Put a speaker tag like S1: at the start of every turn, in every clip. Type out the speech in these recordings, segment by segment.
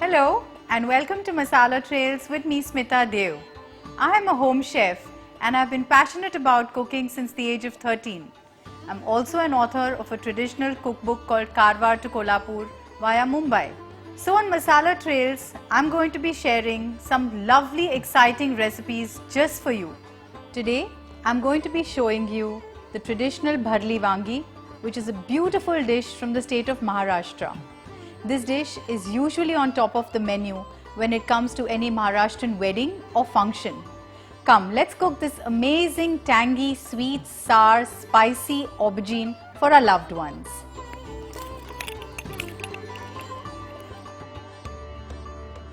S1: Hello and welcome to Masala Trails with me Smita Dev. I am a home chef and I have been passionate about cooking since the age of 13. I am also an author of a traditional cookbook called Karwar to Kolhapur via Mumbai. So on Masala Trails, I am going to be sharing some lovely exciting recipes just for you. Today, I am going to be showing you the traditional Bharli Wangi, which is a beautiful dish from the state of Maharashtra. This dish is usually on top of the menu when it comes to any Maharashtrian wedding or function. Come, let's cook this amazing, tangy, sweet, sour, spicy aubergine for our loved ones.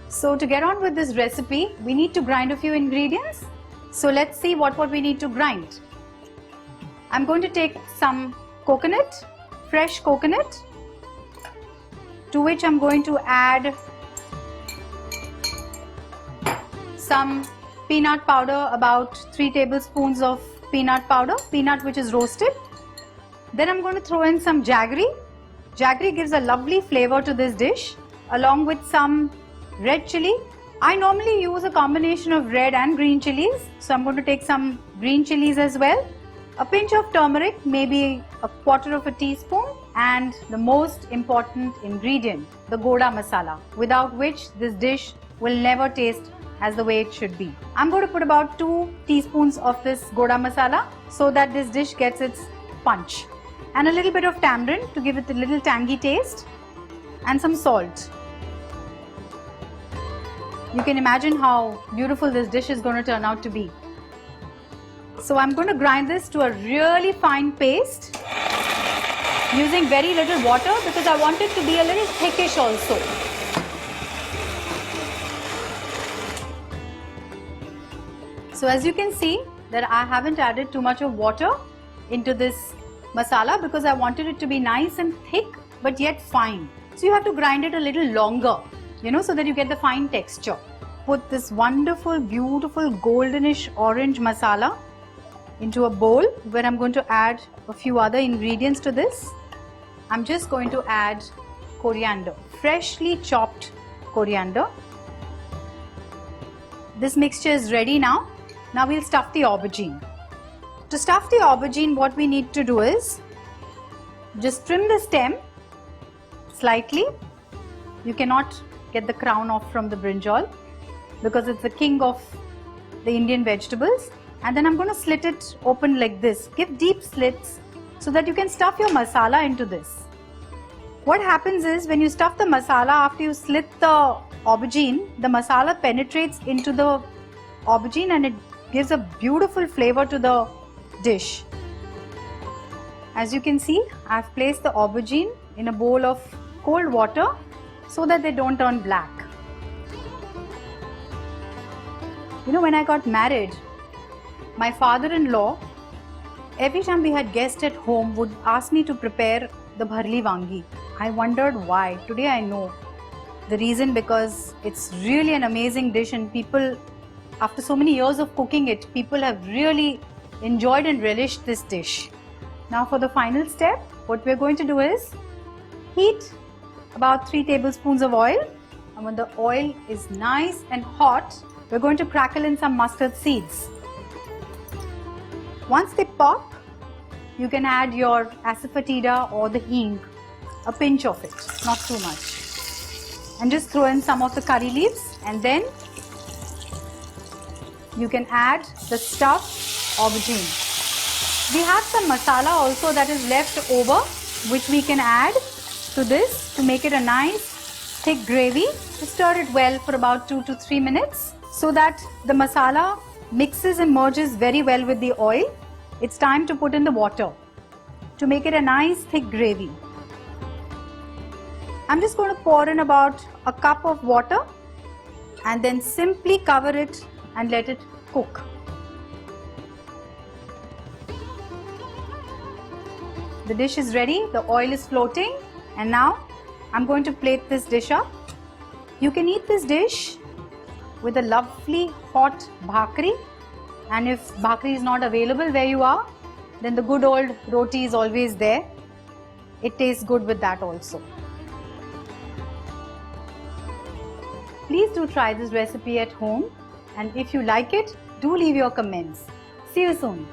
S1: So to get on with this recipe, we need to grind a few ingredients. So let's see what we need to grind. I'm going to take some coconut, fresh coconut, to which I'm going to add some peanut powder, about 3 tablespoons of peanut powder, peanut which is roasted. Then I'm going to throw in some jaggery. Jaggery gives a lovely flavor to this dish, along with some red chili. I normally use a combination of red and green chilies, so I'm going to take some green chilies as well. A pinch of turmeric, maybe a quarter of a teaspoon, and the most important ingredient, the Goda masala, without which this dish will never taste as the way it should be. I'm going to put about 2 teaspoons of this Goda masala so that this dish gets its punch, and a little bit of tamarind to give it a little tangy taste, and some salt. You can imagine how beautiful this dish is going to turn out to be. So I'm going to grind this to a really fine paste using very little water because I want it to be a little thickish also. So as you can see that I haven't added too much of water into this masala because I wanted it to be nice and thick but yet fine. So you have to grind it a little longer, so that you get the fine texture. Put this wonderful, beautiful goldenish orange masala into a bowl where I'm going to add a few other ingredients to this. I'm just going to add coriander, freshly chopped coriander. This mixture is ready now. Now we'll stuff the aubergine. To stuff the aubergine, what we need to do is just trim the stem slightly. You cannot get the crown off from the brinjal because it's the king of the Indian vegetables. And then I'm going to slit it open like this. Give deep slits so that you can stuff your masala into this. What happens is when you stuff the masala, after you slit the aubergine, the masala penetrates into the aubergine and it gives a beautiful flavor to the dish. As you can see, I've placed the aubergine in a bowl of cold water so that they don't turn black. When I got married, my father-in-law, every time we had guests at home, would ask me to prepare the Bharli Wangi. I wondered why. Today I know the reason, because it's really an amazing dish and people, after so many years of cooking it, people have really enjoyed and relished this dish. Now for the final step, what we're going to do is heat about 3 tablespoons of oil, and when the oil is nice and hot, we're going to crackle in some mustard seeds. Once they pop, you can add your asafoetida or the hing, a pinch of it, not too much. And just throw in some of the curry leaves, and then you can add the stuffed aubergine. We have some masala also that is left over, which we can add to this to make it a nice thick gravy. Stir it well for about 2 to 3 minutes so that the masala mixes and merges very well with the oil. It's time to put in the water to make it a nice thick gravy. I'm just going to pour in about a cup of water and then simply cover it and let it cook. The dish is ready, the oil is floating, and now I'm going to plate this dish up. You can eat this dish with a lovely hot bhakri, and if bhakri is not available where you are, then the good old roti is always there. It tastes good with that also. Please do try this recipe at home, and if you like it, do leave your comments. See you soon.